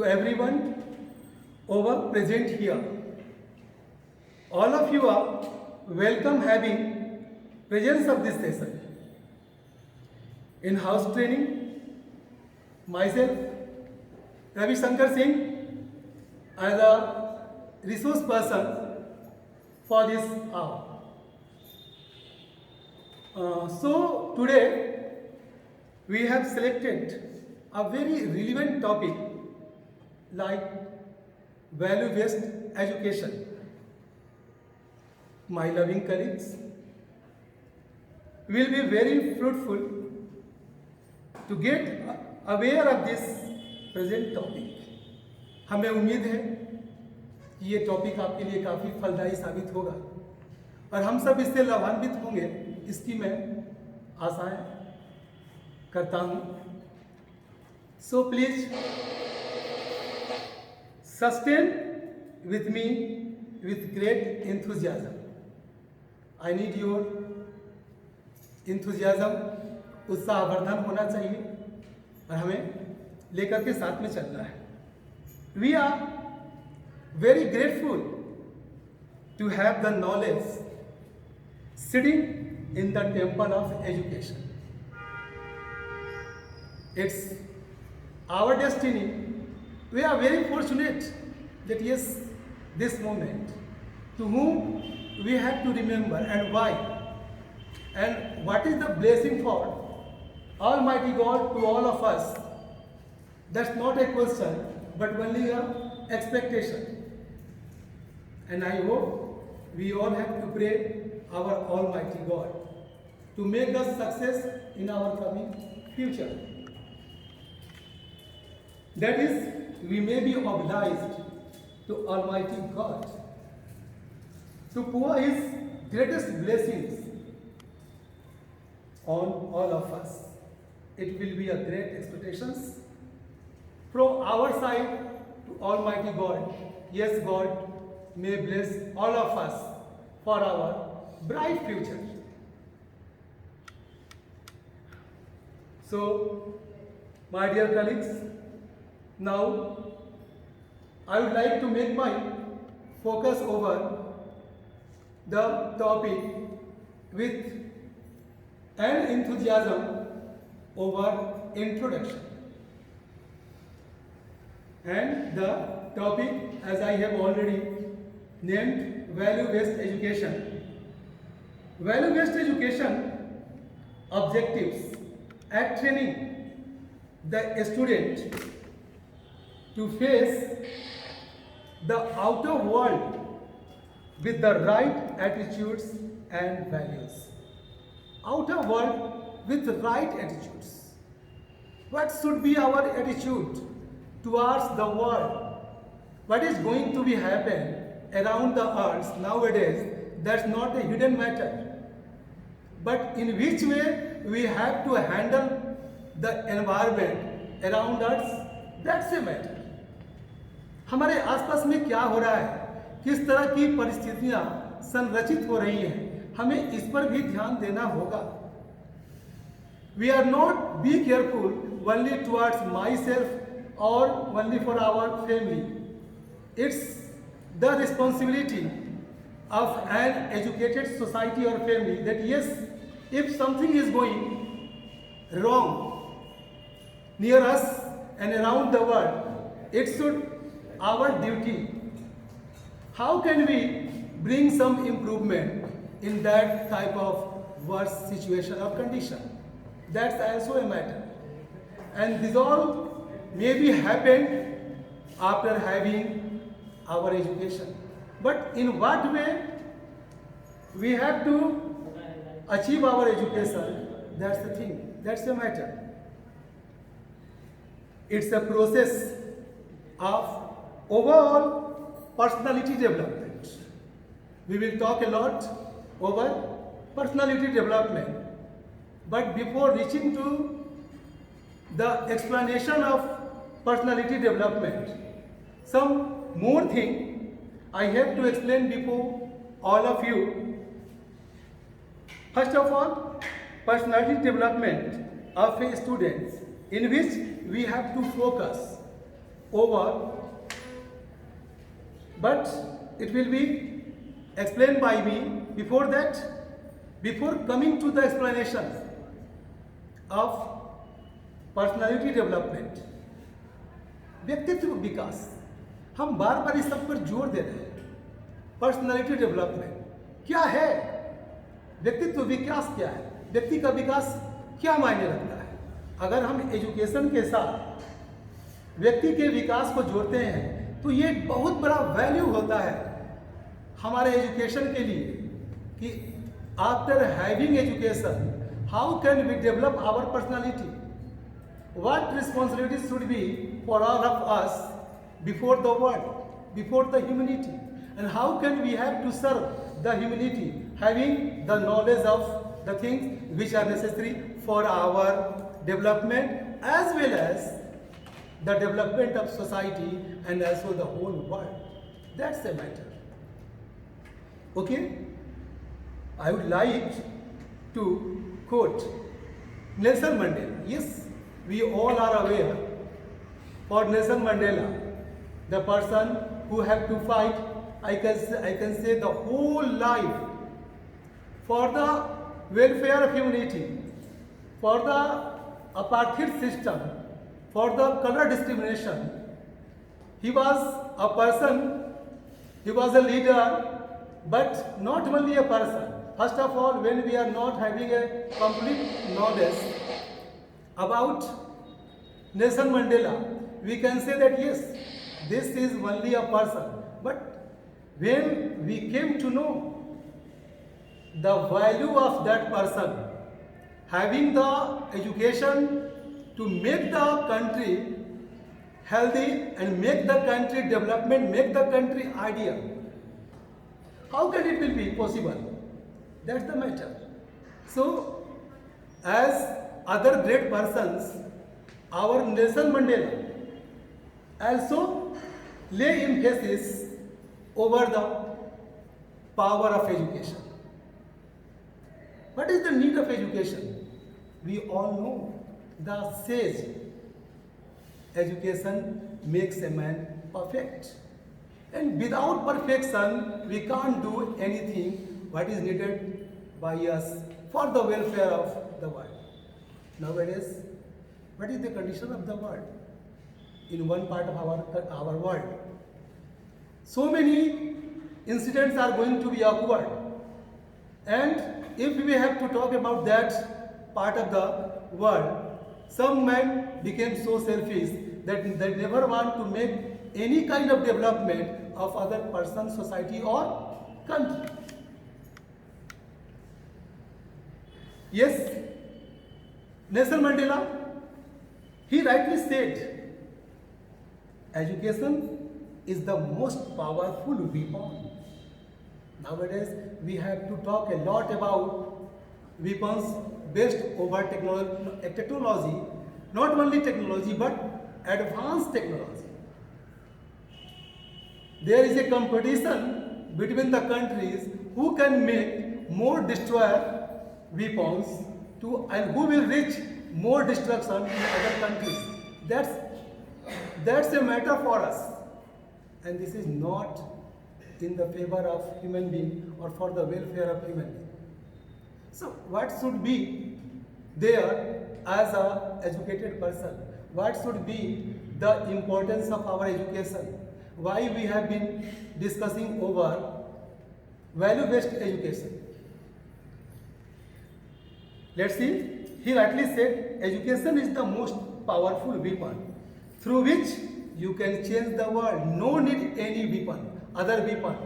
To everyone over present here. All of you are welcome having presence of this session. In house training, myself, Ravi Shankar Singh, as a resource person for this hour. So today we have selected a very relevant topic like value-based education. My loving colleagues, will be very fruitful to get aware of this present topic. हमें उम्मीद है कि ये topic आपके लिए काफ़ी फलदायी साबित होगा और हम सब इससे लाभान्वित होंगे, इसकी मैं आशाएं करता हूँ. So please sustain with me with great enthusiasm. I need your enthusiasm. उत्साहवर्धन होना चाहिए और हमें लेकर के साथ में चलना है. We are very grateful to have the knowledge sitting in the temple of education. It's our destiny. We are very fortunate that yes, this moment, to whom we have to remember and why, and what is the blessing for Almighty God to all of us. That's not a question, but only a expectation. And I hope we all have to pray our Almighty God to make us success in our coming future. That is, we may be obliged to Almighty God to pour His greatest blessings on all of us. It will be a great expectations from our side to Almighty God. Yes, God may bless all of us for our bright future. So, my dear colleagues, now I would like to make my focus over the topic with an enthusiasm over introduction. And the topic, as I have already named, value-based education. Value-based education objectives at training the student to face the outer world with the right attitudes and values. Outer world with right attitudes. What should be our attitude towards the world? What is going to be happen around the earth nowadays? That's not a hidden matter. But in which way we have to handle the environment around us, that's a matter. हमारे आसपास में क्या हो रहा है, किस तरह की परिस्थितियां संरचित हो रही हैं, हमें इस पर भी ध्यान देना होगा. We are not be careful only towards myself or only for our family. It's the responsibility of an educated society or family that yes, if something is going wrong near us and around the world, it should our duty. How can we bring some improvement in that type of worse situation or condition? That's also a matter. And this all may be happened after having our education. But in what way we have to achieve our education, that's the thing, that's the matter. It's a process of overall personality development. We will talk a lot over personality development. But before reaching to the explanation of personality development, some more thing I have to explain before all of you. First of all, personality development of a student in which we have to focus over, but it will be explained by me. Before that, before coming to the explanation of personality development, व्यक्तित्व विकास, हम बार बार इस सब पर जोर दे रहे हैं। Personality development क्या है, व्यक्तित्व विकास क्या है, व्यक्ति का विकास क्या मायने रखता है। अगर हम एजुकेशन के साथ व्यक्ति के विकास को जोड़ते हैं तो ये बहुत बड़ा वैल्यू होता है हमारे एजुकेशन के लिए कि after having education how can we develop our personality, what responsibilities should be for all of us before the world, before the humanity, and how can we have to serve the humanity having the knowledge of the things which are necessary for our development as well as the development of society and also the whole world. That's the matter. Okay, I would like to quote Nelson Mandela. Yes, we all are aware for Nelson Mandela, the person who have to fight, I can say the whole life for the welfare of humanity, for the apartheid system, for the color discrimination. He was a person, he was a leader, but not only a person. First of all, when we are not having a complete knowledge about Nelson Mandela, we can say that yes, this is only a person. But when we came to know the value of that person, having the education to make the country healthy and make the country development, make the country ideal, how can it will be possible? That's the matter. So, as other great persons, our Nelson Mandela also lay emphasis over the power of education. What is the need of education? We all know the sage education makes a man perfect. And without perfection, we can't do anything what is needed by us for the welfare of the world. Nowadays, what is the condition of the world? In one part of our world, so many incidents are going to be occurred. And if we have to talk about that part of the world, some men became so selfish that they never want to make any kind of development of other person, society or country. Yes, Nelson Mandela, he rightly said, education is the most powerful weapon. Nowadays, we have to talk a lot about weapons based over technology, not only technology but advanced technology. There is a competition between the countries who can make more destroyer weapons and who will reach more destruction in other countries. That's a matter for us, and this is not in the favor of human being or for the welfare of human being. So what should be there as a educated person? What should be the importance of our education? Why we have been discussing over value-based education? Let's see. He rightly said, education is the most powerful weapon through which you can change the world. No need any weapon, other weapon,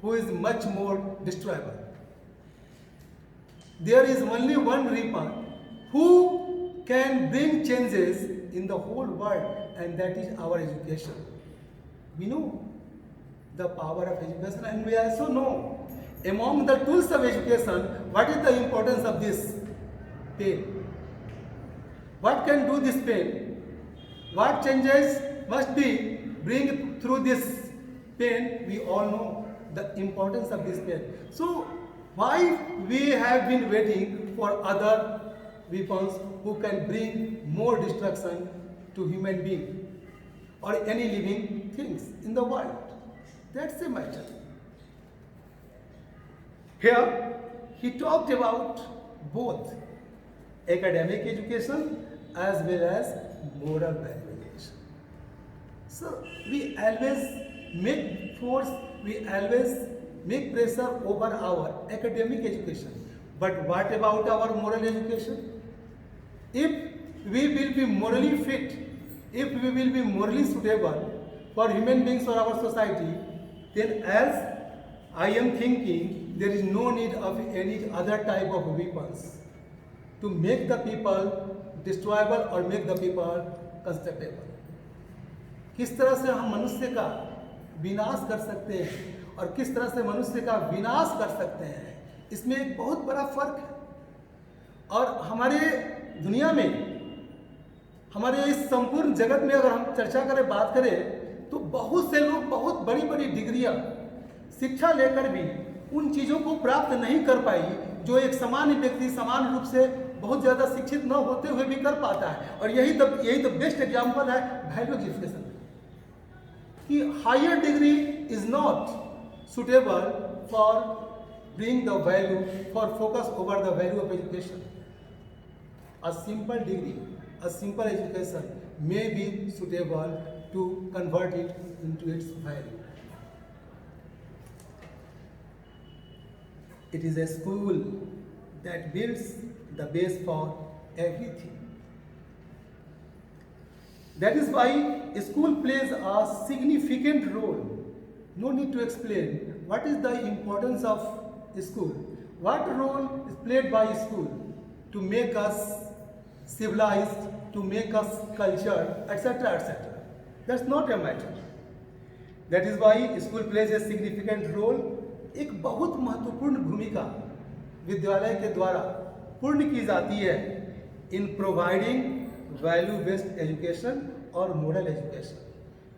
who is much more destroyable. There is only one weapon who can bring changes in the whole world, and that is our education. We know the power of education, and we also know among the tools of education, what is the importance of this pen? What can do this pen? What changes must be bring through this pen? We all know the importance of this pen. So why we have been waiting for other weapons who can bring more destruction to human being? or any living things in the world. That's the matter. Here he talked about both academic education as well as moral value education. So we always make force, we always make pressure over our academic education. But what about our moral education? If we will be morally fit, if we will be morally suitable for human beings or our society, then as I am thinking, there is no need of any other type of weapons to make the people destroyable or make the people constructible. किस तरह से हम मनुष्य का विनाश कर सकते हैं और किस तरह से मनुष्य का विनाश कर सकते हैं, इसमें एक बहुत बड़ा फर्क है। और हमारे दुनिया में, हमारे इस संपूर्ण जगत में अगर हम चर्चा करें, बात करें, तो बहुत से लोग बहुत बड़ी बड़ी डिग्रियां शिक्षा लेकर भी उन चीज़ों को प्राप्त नहीं कर पाई जो एक सामान्य व्यक्ति समान रूप से बहुत ज़्यादा शिक्षित न होते हुए भी कर पाता है। और यही तो बेस्ट एग्जाम्पल है वैल्यू एजुकेशन कि higher degree is not suitable for bring the value, for focus over the value of education. A simple degree, a simple education may be suitable to convert it into its value. It is a school that builds the base for everything. That is why school plays a significant role. No need to explain what is the importance of school. What role is played by school to make us civilized, to make us cultured, etc., etc. That's not a matter. That is why school plays a significant role. एक बहुत महत्वपूर्ण भूमिका विद्यालय के द्वारा पूर्ण की जाती है in providing value-based education or moral education.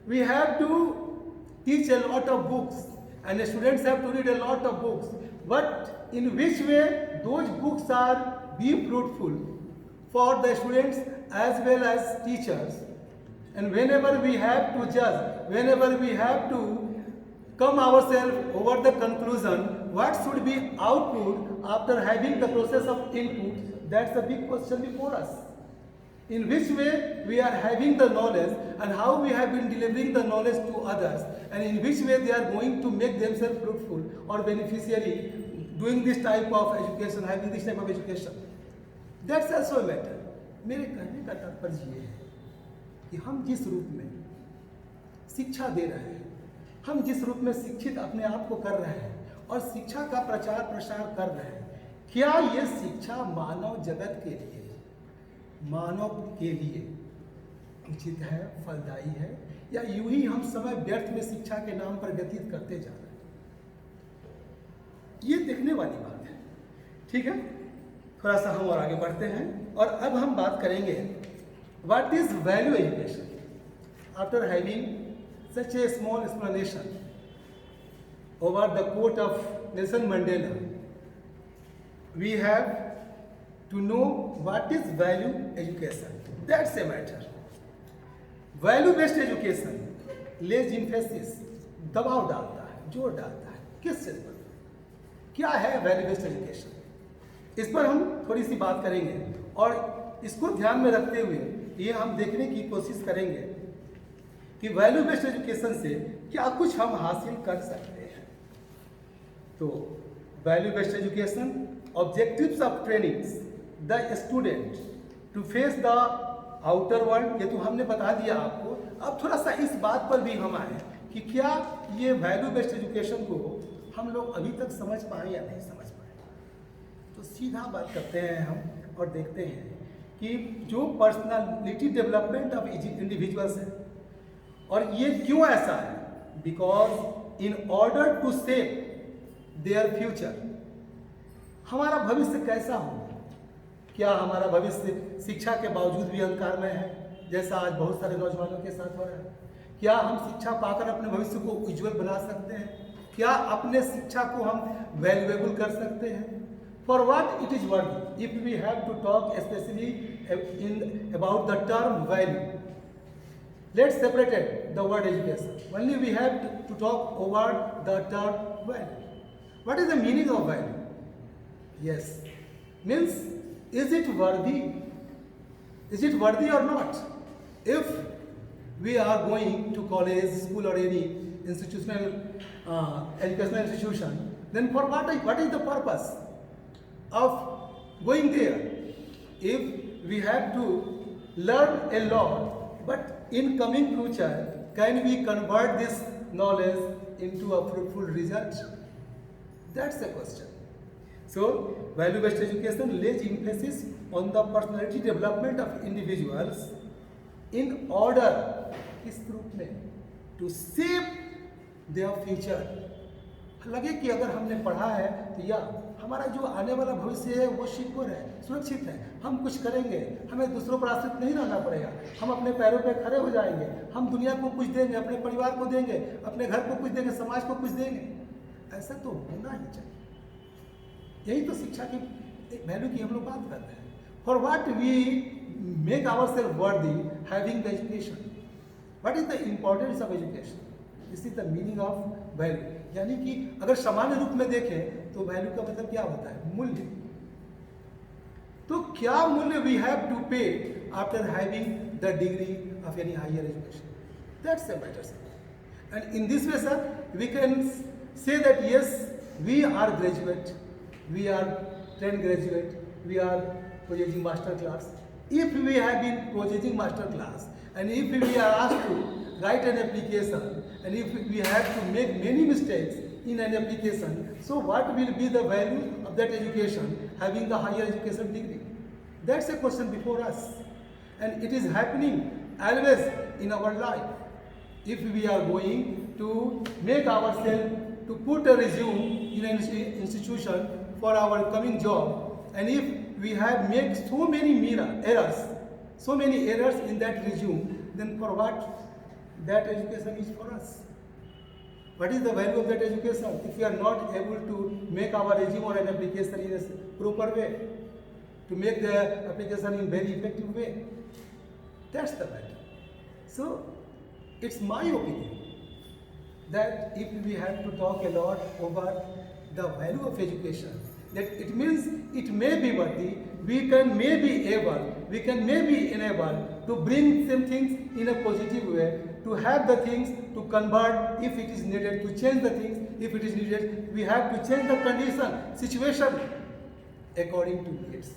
We have to teach a lot of books and the students have to read a lot of books. But in which way those books are be fruitful for the students as well as teachers. And whenever we have to judge, whenever we have to come ourselves over the conclusion, what should be output after having the process of input, that's a big question before us. In which way we are having the knowledge and how we have been delivering the knowledge to others, and in which way they are going to make themselves fruitful or beneficiary doing this type of education, having this type of education. That's also a matter. मेरे कहने का तात्पर्य ये है कि हम जिस रूप में शिक्षा दे रहे हैं, हम जिस रूप में शिक्षित अपने आप को कर रहे हैं और शिक्षा का प्रचार प्रसार कर रहे हैं, क्या ये शिक्षा मानव जगत के लिए, मानव के लिए उचित है, फलदायी है, या यूं ही हम समय व्यर्थ में शिक्षा के नाम पर व्यतीत करते जा रहे हैं? ये देखने वाली बात है। ठीक है, थोड़ा सा हम और आगे बढ़ते हैं और अब हम बात करेंगे what is value education. After having such a small explanation over the quote of Nelson Mandela, we have to know what is value education. That's a matter. Value based education lays emphasis, दबाव डालता है, जोर डालता है किस चीज पर? क्या है वैल्यू बेस्ड एजुकेशन? इस पर हम थोड़ी सी बात करेंगे और इसको ध्यान में रखते हुए ये हम देखने की कोशिश करेंगे कि वैल्यू बेस्ड एजुकेशन से क्या कुछ हम हासिल कर सकते हैं। तो value based education, objectives of trainings the student to face the outer world, ये तो हमने बता दिया आपको। अब थोड़ा सा इस बात पर भी हम आए कि क्या ये वैल्यू बेस्ड एजुकेशन को हम लोग अभी तक समझ पाए या नहीं समझ पाए। तो सीधा बात करते हैं हम और देखते हैं कि जो पर्सनालिटी डेवलपमेंट ऑफ इंडिविजुअल्स है और ये क्यों ऐसा है, because in order to save their future, हमारा भविष्य कैसा हो, क्या हमारा भविष्य शिक्षा के बावजूद भी अंधकार में है जैसा आज बहुत सारे नौजवानों के साथ हो रहा है? क्या हम शिक्षा पाकर अपने भविष्य को उज्जवल बना सकते हैं? क्या अपने शिक्षा को हम वैल्यूएबल कर सकते हैं? For what it is worth if we have to talk specially in about the term value. Let's separate it, the word education. Only we have to talk over the term value. What is the meaning of value? Yes, means is it worthy? Is it worthy or not? If we are going to college, school, or any institutional educational institution, then for what is the purpose of going there? If we have to learn a lot, but in coming future, can we convert this knowledge into a fruitful result? That's the question. So, value-based education lays emphasis on the personality development of individuals in order इस रूप में to shape their future. लगे कि अगर हमने पढ़ा है तो या हमारा जो आने वाला भविष्य है वो सिक्योर है, सुरक्षित है, हम कुछ करेंगे, हमें दूसरों पर आश्रित नहीं रहना पड़ेगा, हम अपने पैरों पे खड़े हो जाएंगे, हम दुनिया को कुछ देंगे, अपने परिवार को देंगे, अपने घर को कुछ देंगे, समाज को कुछ देंगे. ऐसा तो होना ही चाहिए. यही तो शिक्षा की एक वैल्यू की हम लोग बात करते हैं. For what we make ourself worthy having the education. What is the importance of education? This is the meaning of value. यानी कि अगर सामान्य रूप में देखें तो वैल्यू का मतलब क्या होता है? मूल्य. तो क्या मूल्य we have to pay after having the degree of any higher education? That's the matter. And in this way sir we can say that yes, we are graduate, we are trained graduate, we are possessing master class. If we have been possessing master class and if we are asked to write an application and if we have to make many mistakes in an application, so what will be the value of that education having the higher education degree? That's a question before us, and it is happening always in our life. If we are going to make ourselves to put a resume in an institution for our coming job, and if we have made so many errors in that resume, then for what that education is for us? What is the value of that education if we are not able to make our resume or an application in a proper way, to make the application in very effective way? That's the matter. So it's my opinion that if we have to talk a lot over the value of education, that it means it may be worthy, we can may be enabled to bring some things in a positive way, to have the things to convert if it is needed, to change the things if it is needed. We have to change the condition, situation according to needs.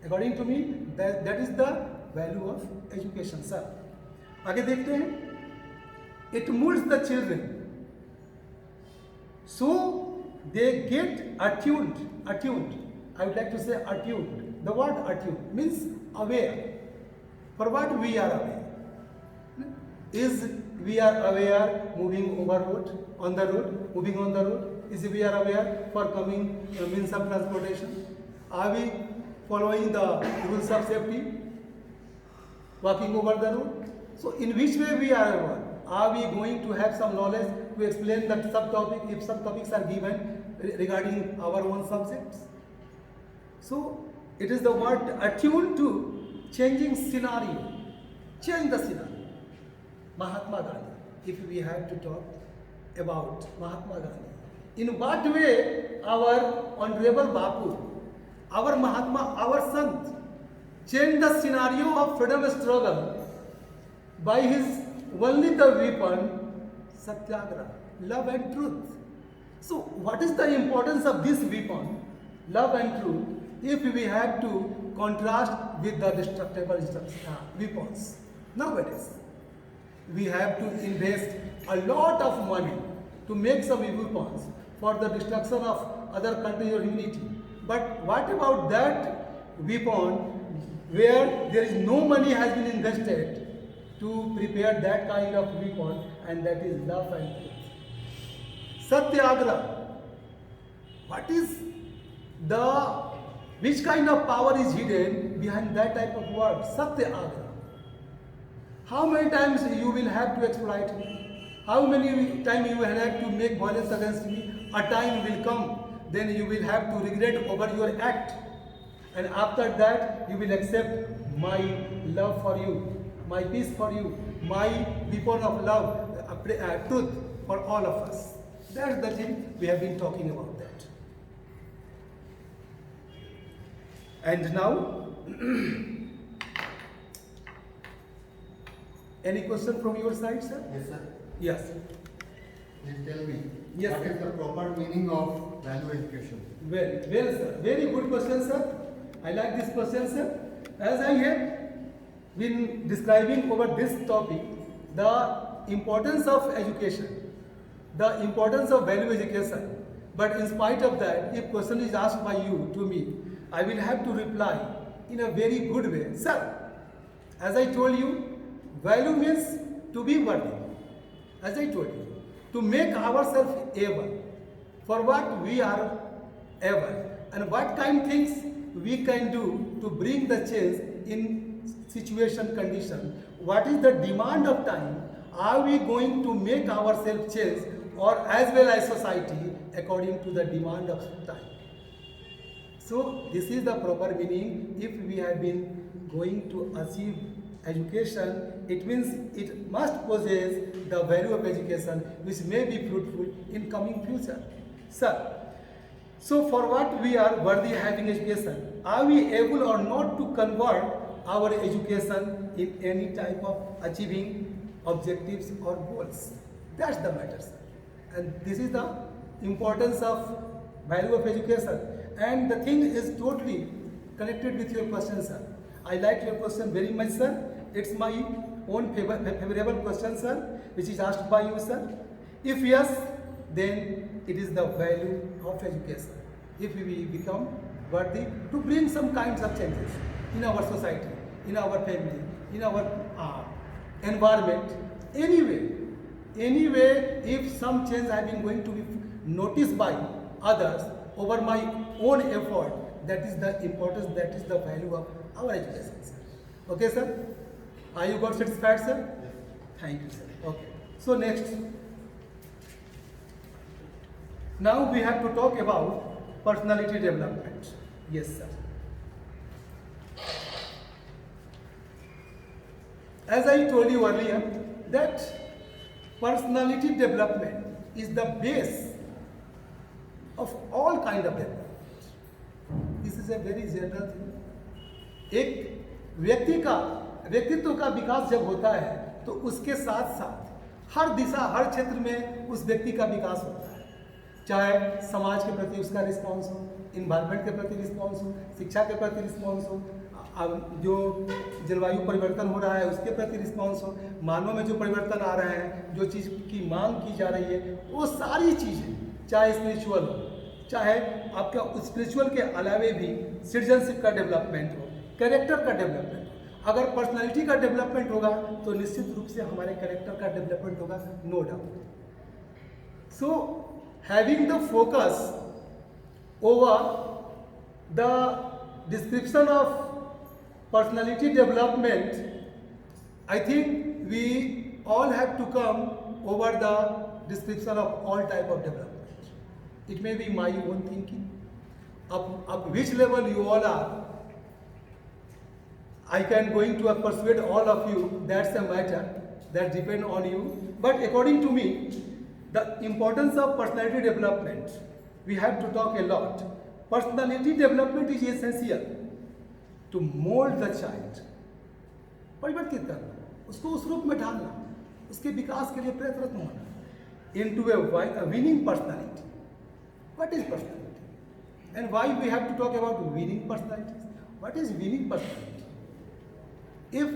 According to me, that is the value of education, sir. आगे देखते हैं. It molds the children so they get attuned. I would like to say attuned. The word attuned means aware. For what we are aware? Is we are aware moving on the road? Is we are aware for coming means of transportation? Are we following the rules of safety? Walking over the road? So in which way we are aware? Are we going to have some knowledge to explain that subtopic if subtopics are given regarding our own subjects? So it is the word attuned to changing scenario. Change the scenario. Mahatma Gandhi. If we have to talk about Mahatma Gandhi, in what way our honorable Bapu, our Mahatma, our Sant, changed the scenario of freedom struggle by his only the weapon, Satyagraha, love and truth. So what is the importance of this weapon, love and truth, if we have to contrast with the destructible weapons? Nowadays, we have to invest a lot of money to make some weapons for the destruction of other countries or unity. But what about that weapon where there is no money has been invested to prepare that kind of weapon, and that is love and truth. Satyagraha. What is which kind of power is hidden behind that type of word? Satyagraha. How many times you will have to exploit me? How many times you will have to make violence against me? A time will come, then you will have to regret over your act. And after that, you will accept my love for you, my peace for you, my weapon of love, truth for all of us. That's the thing we have been talking about that. And now, any question from your side, sir? Yes, sir. Yes. Please tell me, Yes, what sir. is the proper meaning of value education? Well, sir. Very good question, sir. I like this question, sir. As I have been describing over this topic, the importance of education, the importance of value education. But in spite of that, if question is asked by you to me, I will have to reply in a very good way. Sir, as I told you, value means to be worthy. As I told you, to make ourselves able for what we are able and what kind things we can do to bring the change in situation, condition. What is the demand of time? Are we going to make ourselves change or as well as society according to the demand of time? So this is the proper meaning. If we have been going to achieve education, it means it must possess the value of education which may be fruitful in coming future. Sir, so for what we are worthy having education, are we able or not to convert our education in any type of achieving objectives or goals? That's the matter, sir. And this is the importance of value of education. And the thing is totally connected with your question, sir. I like your question very much, sir. It's my own favorable question, sir, which is asked by you, sir. If yes, then it is the value of education. If we become worthy to bring some kinds of changes in our society, in our family, in our environment, anyway, if some change I have been going to be noticed by others over my own effort, that is the importance, that is the value of our education, sir. Okay, sir? Are you got satisfied, sir? Yes. Thank you, sir. Okay. So next, now we have to talk about personality development. Yes, sir. As I told you earlier, that personality development is the base of all kind of development. This is a very general thing. एक व्यक्तित्व का विकास जब होता है तो उसके साथ साथ हर दिशा, हर क्षेत्र में उस व्यक्ति का विकास होता है। चाहे समाज के प्रति उसका रिस्पॉन्स हो, इन्वायरमेंट के प्रति रिस्पॉन्स हो, शिक्षा के प्रति रिस्पॉन्स हो, जो जलवायु परिवर्तन हो रहा है उसके प्रति रिस्पॉन्स हो, मानव में जो परिवर्तन आ रहे हैं, जो चीज़ की मांग की जा रही है, वो सारी चीज़ें, चाहे स्पिरिचुअल हो, चाहे आपका स्पिरिचुअल के अलावे भी सिटीजनशिप का डेवलपमेंट हो, कैरेक्टर का डेवलपमेंट हो। अगर पर्सनालिटी का डेवलपमेंट होगा तो निश्चित रूप से हमारे कैरेक्टर का डेवलपमेंट होगा, no doubt. So having the focus over the description of personality development, I think we all have to come over the description of all type of development. It may be my own thinking. Up which level you all are, I can going to persuade all of you. That's a matter that depend on you. But according to me, the importance of personality development, we have to talk a lot. Personality development is essential to mold the child, परिवर्तित करना, उसको उस रूप में ढालना, उसके विकास के लिए प्रयत्नरत होना into a winning personality. What is personality? And why we have to talk about winning personalities? What is winning personality? If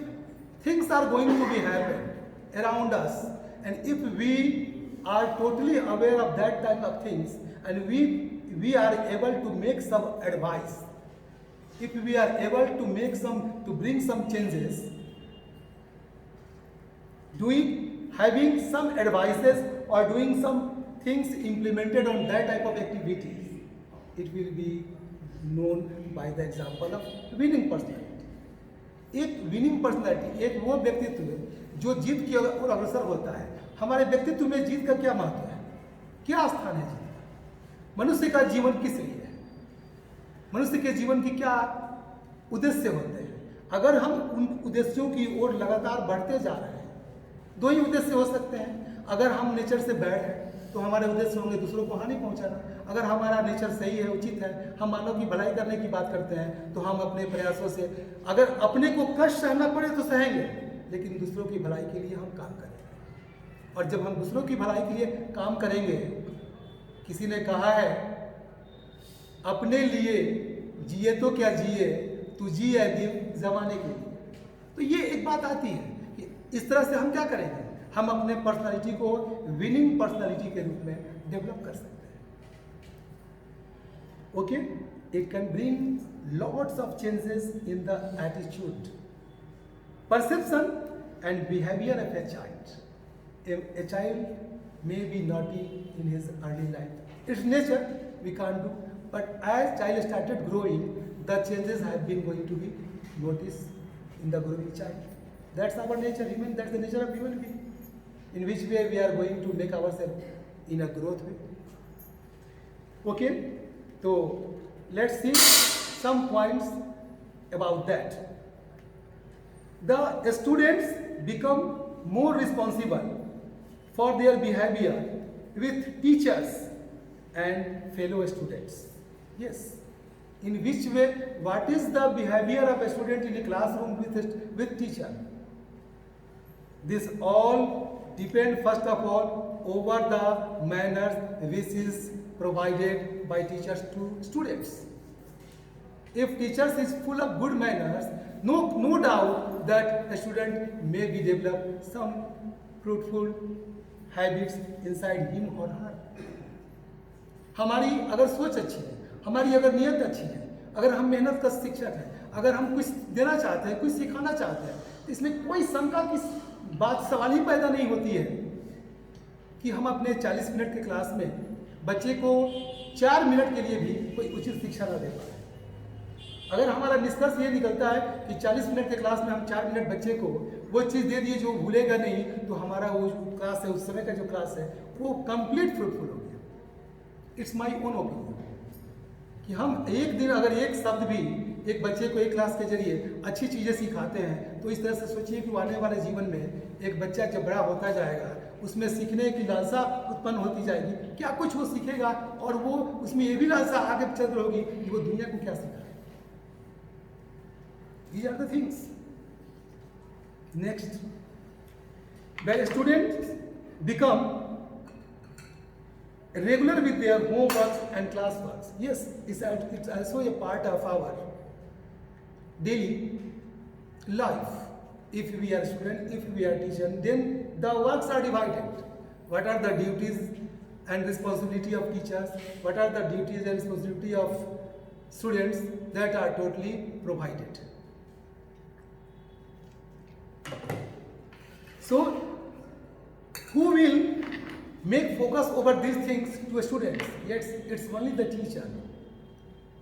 things are going to be happen around us, and if we are totally aware of that type of things, and we are able to make some advice, if we are able to bring some changes, having some advices or doing some things implemented on that type of activities, it will be known by the example of winning personality. एक winning personality, एक वो व्यक्तित्व जो जीत की ओर अग्रसर होता है। हमारे व्यक्तित्व में जीत का क्या महत्व है, क्या स्थान है जीत का? मनुष्य का जीवन किस लिए है? मनुष्य के जीवन की क्या उद्देश्य होते हैं? अगर हम उन उद्देश्यों की ओर लगातार बढ़ते जा रहे हैं दो ही उद्देश्य हो सकते हैं। अगर हम नेचर से बैड हैं तो हमारे उद्देश्य होंगे दूसरों को हानि पहुंचाना। अगर हमारा नेचर सही है, उचित है, हम मानव की भलाई करने की बात करते हैं, तो हम अपने प्रयासों से अगर अपने को कष्ट सहना पड़े तो सहेंगे, लेकिन दूसरों की भलाई के लिए हम काम करेंगे। और जब हम दूसरों की भलाई के लिए काम करेंगे, किसी ने कहा है अपने लिए जिए तो क्या जिए, तू जिए दिन जमाने के लिए। तो ये एक बात आती है कि इस तरह से हम क्या करेंगे, हम अपने पर्सनालिटी को विनिंग पर्सनालिटी के रूप में डेवलप कर सकते हैं। Okay, it can bring lots of changes in the attitude, perception and behavior of a child. A child may be naughty in his early life. It's nature, we can't do. But as child started growing, the changes have been going to be noticed in the growing child. That's our nature, that's the nature of human being. In which way we are going to make ourselves in a growth way. Okay, so let's see some points about that. The students become more responsible for their behavior with teachers and fellow students. Yes. In which way? What is the behavior of a student in a classroom with teacher? This all depend first of all over the manners which is provided by teachers to students. If teachers is full of good manners, no doubt that a student may be develop some fruitful habits inside him or her. हमारी अगर सोच अच्छी है, हमारी अगर नियत अच्छी है, अगर हम मेहनत का शिक्षक हैं, अगर हम कुछ देना चाहते हैं, कुछ सिखाना चाहते हैं, तो इसमें कोई शंका की बात सवाल ही पैदा नहीं होती है कि हम अपने 40 मिनट के क्लास में बच्चे को 4 मिनट के लिए भी कोई उचित शिक्षा ना दे पाए। अगर हमारा निष्कर्ष ये निकलता है कि 40 मिनट के क्लास में हम 4 मिनट बच्चे को वो चीज़ दे दिए जो भूलेगा नहीं, तो हमारा वो क्लास है, उस समय का जो क्लास है वो कंप्लीट फ्रूटफुल हो गया। इट्स माय ओन ओपिनियन कि हम एक दिन अगर एक शब्द भी एक बच्चे को एक क्लास के जरिए अच्छी चीज़ें सिखाते हैं, तो इस तरह से सोचिए कि आने वाले जीवन में एक बच्चा जब बड़ा होता जाएगा, उसमें सीखने की लालसा उत्पन्न होती जाएगी, क्या कुछ वो सीखेगा, और वो उसमें ये भी लालसा आगे चल होगी कि वो दुनिया को क्या सीखा। These are the things. Next, when students become regular with their homeworks and classworks, yes, it's also a part of our daily life. If we are student, if we are teacher, then the works are divided. What are the duties and responsibility of teachers? What are the duties and responsibility of students? That are totally provided. So, who will make focus over these things to a student? Yes, it's only the teacher.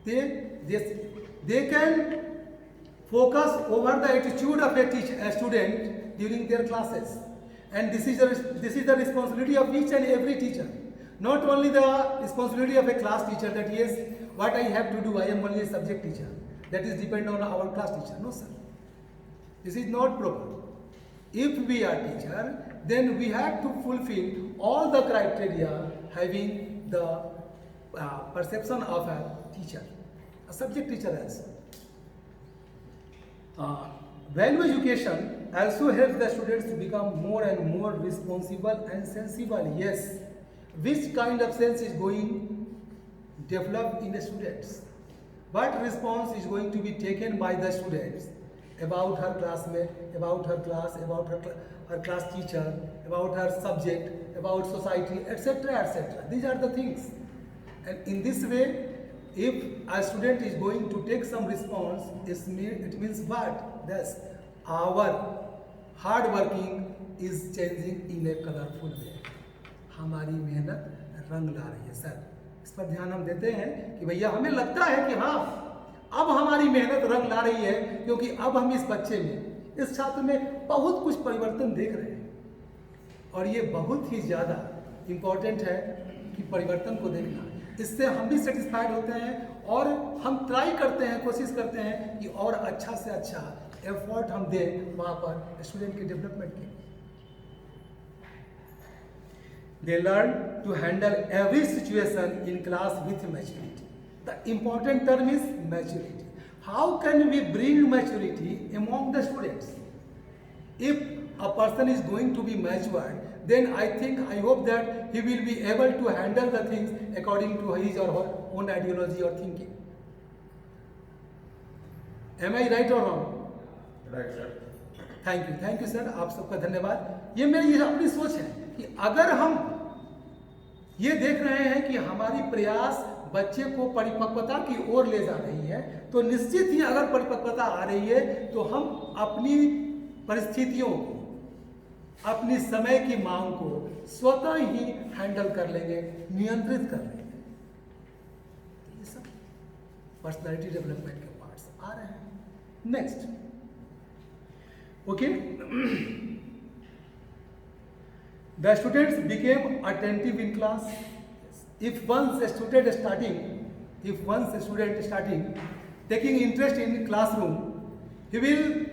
They can focus over the attitude of a student during their classes, and this is the responsibility of each and every teacher. Not only the responsibility of a class teacher that yes, what I have to do, I am only a subject teacher. That is depend on our class teacher. No, sir. This is not proper. If we are teacher, then we have to fulfill all the criteria having the perception of a teacher, a subject teacher also. Value education also helps the students to become more and more responsible and sensible. Yes, which kind of sense is going developed in the students? What response is going to be taken by the students about her classmate, about her class, about her class teacher, about her subject, about society, etc., etc. These are the things. And in this way, if a student is going to take some response, it means what? Thus, our hard working is changing in a colorful way. हमारी मेहनत रंग ला रही है sir. इस पर ध्यान हम देते हैं कि भैया हमें लगता है कि हाँ, अब हमारी मेहनत रंग ला रही है, क्योंकि अब हम इस बच्चे में, इस छात्र में बहुत कुछ परिवर्तन देख रहे हैं। और ये बहुत ही ज़्यादा इम्पोर्टेंट है कि परिवर्तन को देखना। इससे हम भी सेटिस्फाइड होते हैं और हम ट्राई करते हैं, कोशिश करते हैं कि और अच्छा से अच्छा एफर्ट हम दें वहाँ पर स्टूडेंट के डेवलपमेंट के लिए। They learn to handle every situation in class with maturity. The important term is maturity. How can we bring maturity among the students? If a person is going to be matured, then I hope that he will be able to handle the things according to his or her own ideology or thinking. Am I right or wrong? Right, sir. Thank you sir, आप सबका धन्यवाद। ये मेरी अपनी सोच है कि अगर हम ये देख रहे हैं कि हमारी प्रयास बच्चे को परिपक्वता की ओर ले जा रही है, तो निश्चित ही अगर परिपक्वता आ रही है तो हम अपनी परिस्थितियों को, अपनी समय की मांग को स्वतः ही हैंडल कर लेंगे, नियंत्रित कर लेंगे। ये सब पर्सनालिटी डेवलपमेंट के पार्ट्स आ रहे हैं। Next, okay, the students became attentive in class. If once a student starting taking interest in classroom, he will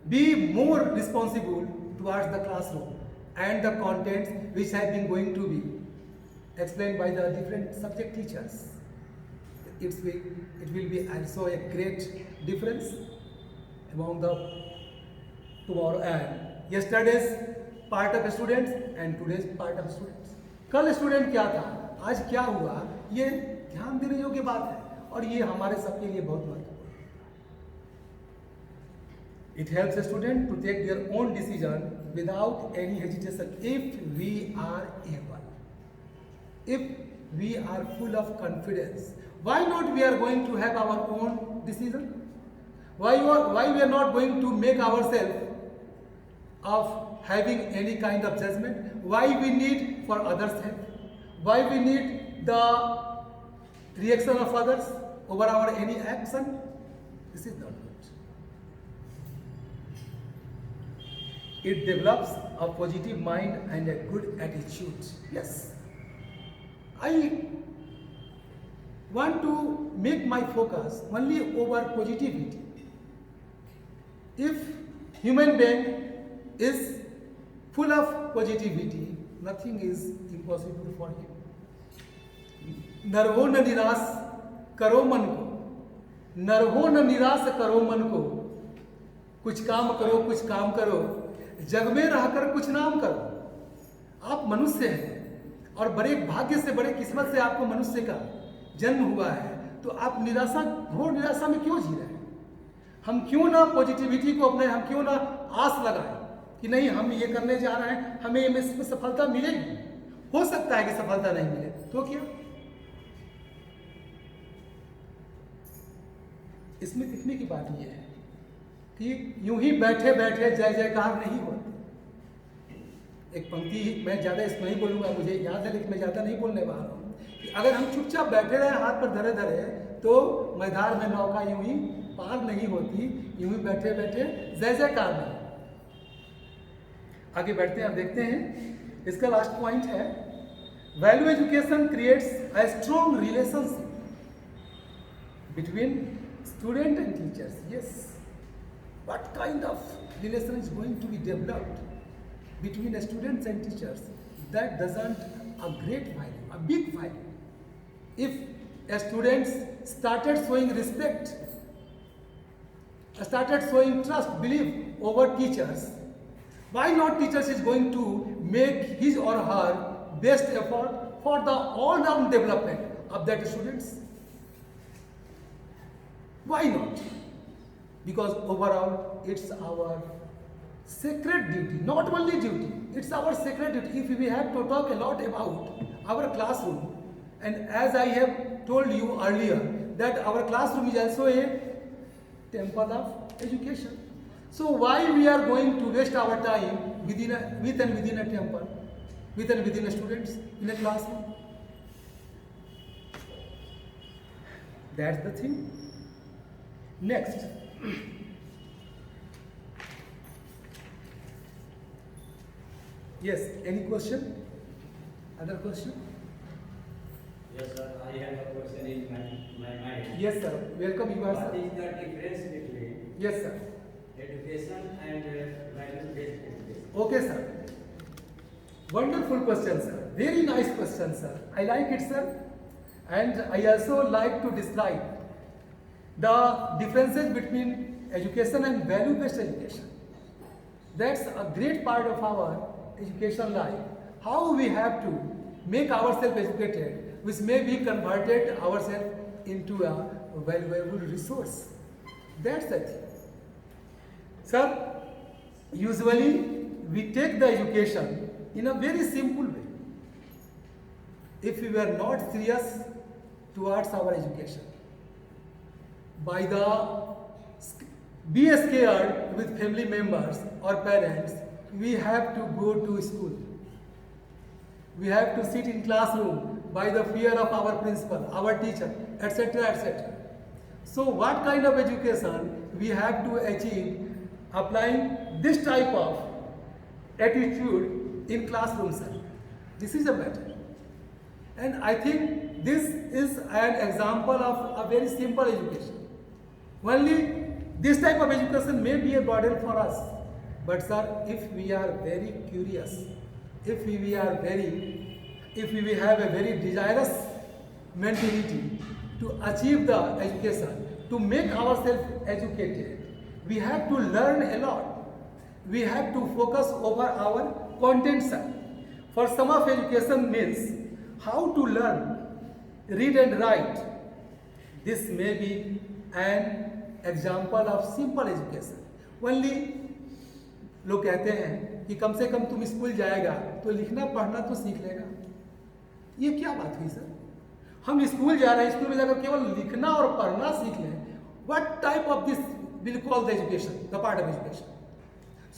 be more responsible towards the classroom and the contents which have been going to be explained by the different subject teachers. It will be also a great difference among the tomorrow and yesterday's part of students and today's part of students. कल student क्या था, आज क्या हुआ, ये ध्यान देने योग्य बात है और ये हमारे सबके लिए बहुत महत्वपूर्ण है। It helps a student to take their own decision without any hesitation if we are able. If we are full of confidence, why not we are going to have our own decision? Why we are not going to make ourselves of having any kind of judgment? Why we need for others' help? Why we need the reaction of others over our any action? This is not good. It develops a positive mind and a good attitude. Yes, I want to make my focus only over positivity. If human being is full of positivity, nothing is impossible for him. नरहो न निराश करो मन को, नरहो न निराश करो मन को, कुछ काम करो, जग में रहकर कुछ नाम करो। आप मनुष्य हैं और बड़े भाग्य से, बड़े किस्मत से आपको मनुष्य का जन्म हुआ है, तो आप घोर निराशा में क्यों जी रहे हैं? हम क्यों ना पॉजिटिविटी को अपने, हम क्यों ना आस लगाएं कि नहीं हम ये करने जा रहे हैं, हमें इसमें सफलता मिलेगी। हो सकता है कि सफलता नहीं मिले, तो क्या? इसमें लिखने की बात यह है कि यूं ही बैठे बैठे जय जयकार नहीं होती। एक पंक्ति मैं ज़्यादा इसमें नहीं बोलूँगा, मुझे याद है लेकिन मैं ज़्यादा नहीं बोलने वाला हूँ कि अगर हम चुपचाप बैठे रहे हाथ पर धरे धरे तो मैदान में नौका यूं ही पार नहीं होती, यूं ही बैठे बैठे जय जयकार नहीं। आगे बढ़ते हैं, अब देखते हैं इसका लास्ट पॉइंट है, value education creates a strong relationship between student and teachers. Yes, what kind of relation is going to be developed between students and teachers? That doesn't a great value, a big value. If a students started showing respect, started showing trust, belief over teachers, why not teachers is going to make his or her best effort for the all-round development of that students? Why not? Because overall it's our sacred duty, not only duty, it's our sacred duty. If we have to talk a lot about our classroom, and as I have told you earlier that our classroom is also a temple of education. So why we are going to waste our time within a temple, within a students in a classroom? That's the thing. Next. Yes, any question? Other question? Yes, sir. I have a question in my mind. Yes, sir. Welcome, you are, What sir. is the difference between Yes, sir. education and value-based education? Okay, sir. Wonderful question, sir. Very nice question, sir. I like it, sir. And I also like to describe the differences between education and value-based education. That's a great part of our education life. How we have to make ourselves educated, which may be converted ourselves into a valuable resource. That's the thing. Sir, usually we take the education in a very simple way. If we were not serious towards our education, by the be scared with family members or parents, we have to go to school. We have to sit in classroom by the fear of our principal, our teacher, etc., etc. So what kind of education we have to achieve applying this type of attitude in classroom, sir? This is a matter. And I think this is an example of a very simple education. Only this type of education may be a burden for us. But sir, if we are very curious, if we have a very desirous mentality to achieve the education, to make ourselves educated, we have to learn a lot. We have to focus over our content, sir. For some of education means how to learn, read and write. This may be an example of simple education. Only लोग कहते हैं कि कम से कम तुम school जाएगा तो लिखना पढ़ना तो सीख लेगा. ये क्या बात हुई सर? हम स्कूल जा रहे हैं, स्कूल में जाकर केवल लिखना और पढ़ना सीख लें. What type of this will call the education, the part of education?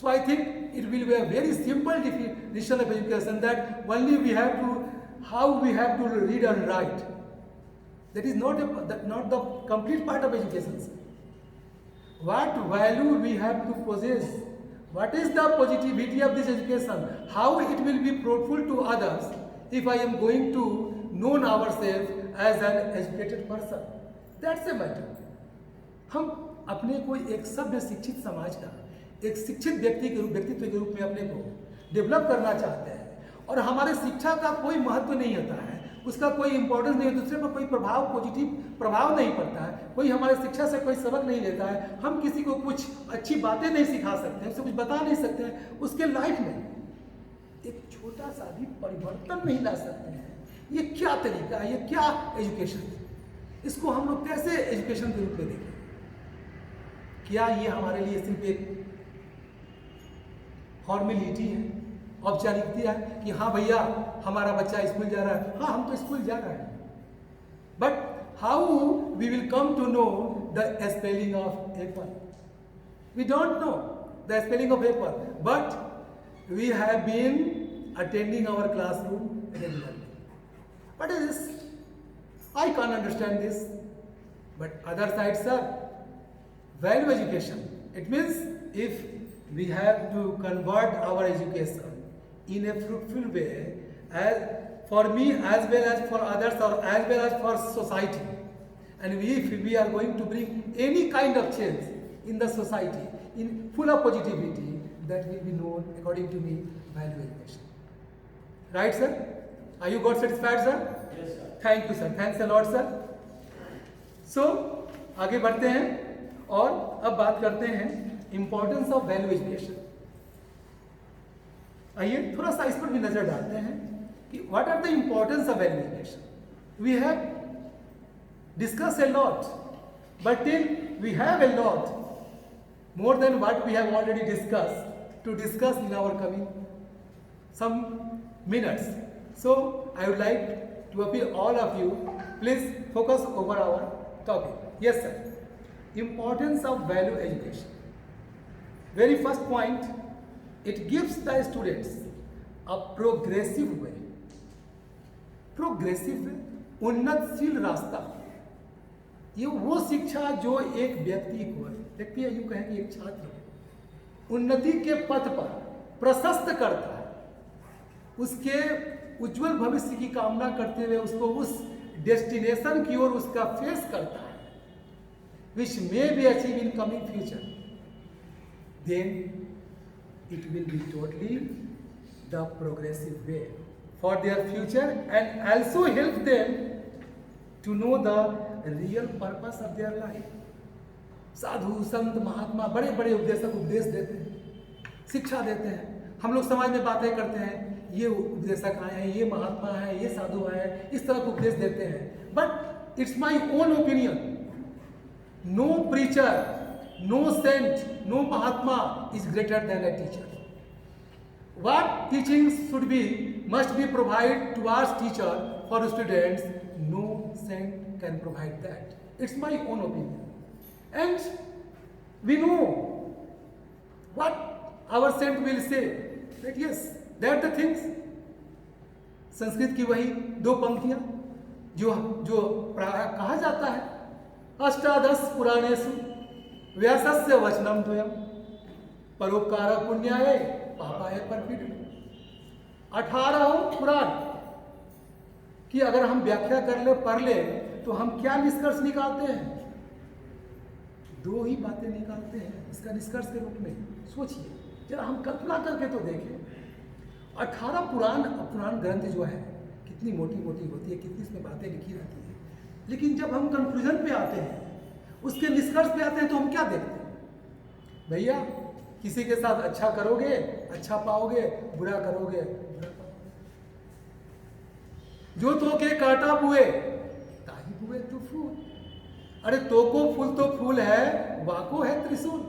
So I think it will be a very simple definition of education, that only we have to, how we have to read and write. That is not the complete part of education, sir. What value we have to possess? What is the positivity of this education? How it will be fruitful to others if I am going to know ourselves as an educated person? That's a matter. हम अपने को एक सभ्य शिक्षित समाज का, एक शिक्षित व्यक्तित्व के रूप में अपने को डेवलप करना चाहते हैं, और हमारे शिक्षा का कोई महत्व नहीं होता है, उसका कोई इंपॉर्टेंस नहीं है, दूसरे पर कोई पॉजिटिव प्रभाव नहीं पड़ता है, कोई हमारे शिक्षा से कोई सबक नहीं लेता है, हम किसी को कुछ अच्छी बातें नहीं सिखा सकते हैं, उसे कुछ बता नहीं सकते हैं, उसके लाइफ में एक छोटा सा भी परिवर्तन नहीं ला सकते हैं. ये क्या तरीका है? ये क्या एजुकेशन है? इसको हम लोग कैसे एजुकेशन के रूप में देखें? क्या ये हमारे लिए सिर्फ एक फॉर्मेलिटी है, औपचारिकता है कि हाँ भैया हमारा बच्चा स्कूल जा रहा है? हाँ, हम तो स्कूल जा रहे हैं, but how we will come to know the spelling of apple? We don't know the spelling of apple, but we have been attending our classroom regularly. What is this? I can't understand this. But other side, sir, value education. It means if we have to convert our education in a fruitful way, as for me as well as for others, or as well as for society, and if we are going to bring any kind of change in the society in full of positivity, that will be known, according to me, value education. Right, sir? Are you got satisfied, sir? Yes, sir. Thank you, sir. Thanks a lot, sir. So, आगे बढ़ते हैं और अब बात करते हैं importance of value education. आइए थोड़ा सा इस पर भी नजर डालते हैं कि what are the importance of value education. We have discuss a lot, but till we have a lot more than what we have already discussed to discuss in our coming some minutes. So I would like to appeal all of you, please focus over our topic. Yes, sir. Importance of value education. Very first point, it gives the students a progressive way. Progressive way, उन्नतशील रास्ता. ये वो शिक्षा जो एक व्यक्ति को, व्यक्ति यूं कहें कि एक छात्र को उन्नति के पथ पर प्रशस्त करता है, उसके उज्जवल भविष्य की कामना करते हुए उसको उस डेस्टिनेशन की ओर उसका फेस करता है, which may be achieved in coming future. Then it will be totally the progressive way for their future and also help them to know the real purpose of their life. साधु संत महात्मा बड़े बड़े उपदेशक उपदेश देते हैं, शिक्षा देते हैं। हम लोग समाज में बातें करते हैं, ये उपदेशक आए हैं, ये महात्मा है, ये साधु आए हैं, इस तरह के उपदेश देते हैं। But it's my own opinion, no preacher, no saint, no Mahatma is greater than a teacher. What teachings should be must be provided towards teacher for students. No saint can provide that. It's my own opinion. And we know what our saint will say. That yes, they are the things. Sanskrit की वही दो पंक्तियां जो कहा जाता है, अष्टादश पुराणेषु व्यासस्य वचनम द्वयम् परोपकार पुण्याय पापाय परपीडनम्. 18 पुराण की अगर हम व्याख्या कर ले पढ़ ले तो हम क्या निष्कर्ष निकालते हैं? दो ही बातें निकालते हैं इसका निष्कर्ष के रूप में. सोचिए जरा, हम कल्पना करके तो देखें. 18 पुराण ग्रंथ जो है कितनी मोटी मोटी होती है, कितनी इसमें बातें लिखी रहती है. लेकिन जब हम कंक्लूजन पे आते हैं, उसके निष्कर्ष पे आते हैं, तो हम क्या देखते हैं? भैया किसी के साथ अच्छा करोगे अच्छा पाओगे, बुरा करोगे बुरा पाओगे. जो तो के काटा बुए ताही बुए तो फूल. अरे तो को फूल तो फूल है, वाको है त्रिशूल.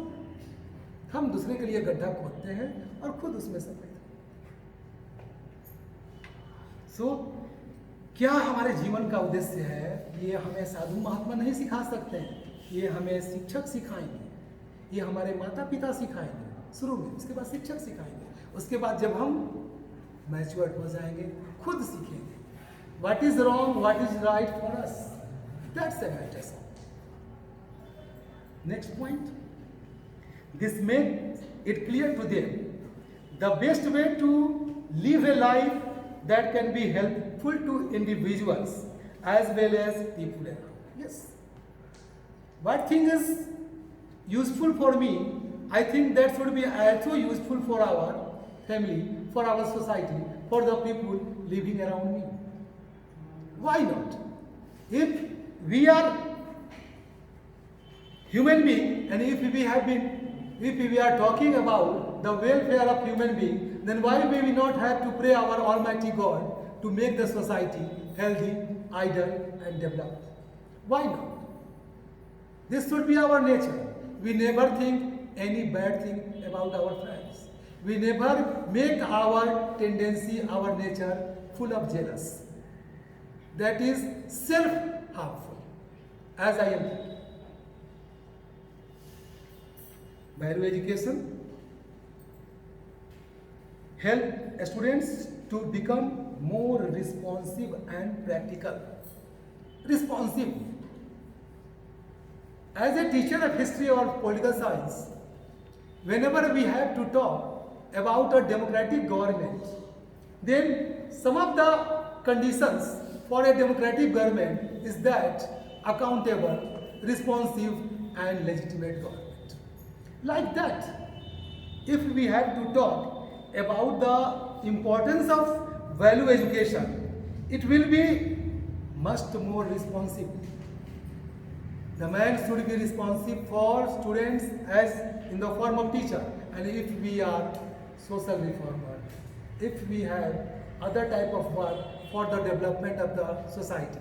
हम दूसरे के लिए गड्ढा खोदते हैं और खुद उसमें सफेद. सो क्या हमारे जीवन का उद्देश्य है? ये हमें साधु महात्मा नहीं सिखा सकते हैं, ये हमें शिक्षक सिखाएंगे, ये हमारे माता पिता सिखाएंगे शुरू में, उसके बाद शिक्षक सिखाएंगे, उसके बाद जब हम मैच्योर्ड हो जाएंगे खुद सीखेंगे. What is wrong, what is right for us, that's a matter. Next point, this make it clear to them the best way to live a life that can be helpful to individuals as well as people around. Yes. What thing is useful for me, I think that should be also useful for our family, for our society, for the people living around me. Why not? If we are human being and if we are talking about the welfare of human being, then why may we not have to pray our Almighty God to make the society healthy, idle and developed? Why not? This should be our nature. We never think any bad thing about our friends. We never make our tendency, our nature full of jealous. That is self-harmful, as I am. Value education help students to become more responsive and practical. Responsive. As a teacher of history or political science, whenever we have to talk about a democratic government, then some of the conditions for a democratic government is that accountable, responsive and legitimate government. Like that, if we have to talk about the importance of value education, it will be much more responsive. The man should be responsive for students as in the form of teacher. And if we are social reformer, if we have other type of work for the development of the society,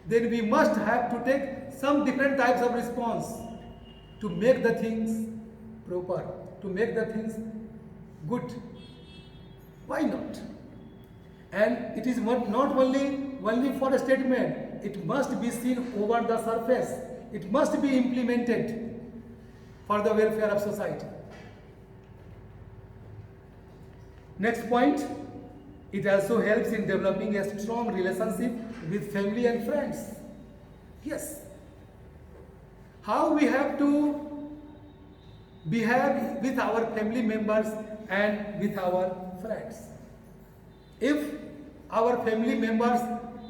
then we must have to take some different types of response to make the things proper, to make the things good. Why not? And it is not only for a statement, it must be seen over the surface. It must be implemented for the welfare of society. Next point, it also helps in developing a strong relationship with family and friends. Yes. How we have to behave with our family members and with our friends. If our family members